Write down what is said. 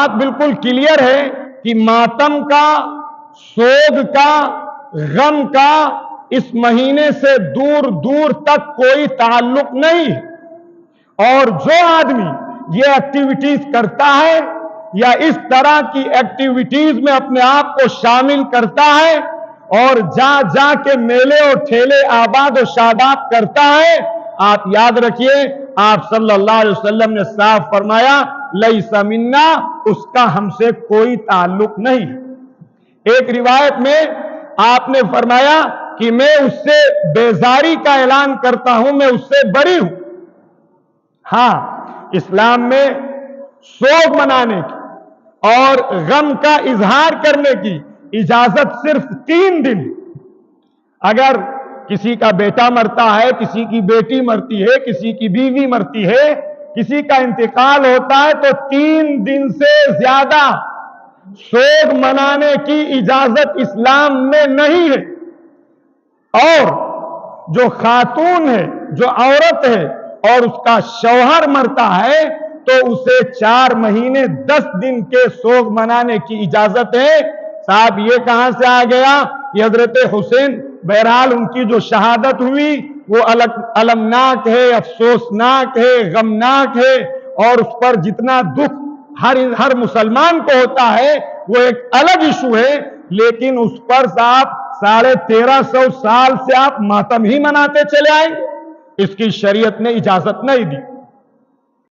بات بالکل کلیئر ہے کہ ماتم کا، سوگ کا، غم کا اس مہینے سے دور دور تک کوئی تعلق نہیں ہے۔ اور جو آدمی یہ ایکٹیویٹیز کرتا ہے یا اس طرح کی ایکٹیویٹیز میں اپنے آپ کو شامل کرتا ہے اور جا جا کے میلے اور ٹھیلے آباد و شاداب کرتا ہے، آپ یاد رکھیے آپ صلی اللہ علیہ وسلم نے صاف فرمایا لیس منا، اس کا ہم سے کوئی تعلق نہیں۔ ایک روایت میں آپ نے فرمایا کہ میں اس سے بیزاری کا اعلان کرتا ہوں، میں اس سے بری ہوں۔ ہاں، اسلام میں سوگ منانے کی اور غم کا اظہار کرنے کی اجازت صرف 3 دن۔ اگر کسی کا بیٹا مرتا ہے، کسی کی بیٹی مرتی ہے، کسی کی بیوی مرتی ہے، کسی کا انتقال ہوتا ہے تو 3 دن سے زیادہ سوگ منانے کی اجازت اسلام میں نہیں ہے۔ اور جو خاتون ہے، جو عورت ہے اور اس کا شوہر مرتا ہے تو اسے 4 مہینے 10 دن کے سوگ منانے کی اجازت ہے۔ صاحب یہ کہاں سے آ گیا؟ یہ حضرت حسین، بہرحال ان کی جو شہادت ہوئی وہ المناک ہے، افسوسناک ہے، غمناک ہے، اور اس پر جتنا دکھ ہر مسلمان کو ہوتا ہے وہ ایک الگ ایشو ہے، لیکن اس پر صاحب 1350 سال سے آپ ماتم ہی مناتے چلے آئیں، اس کی شریعت نے اجازت نہیں دی۔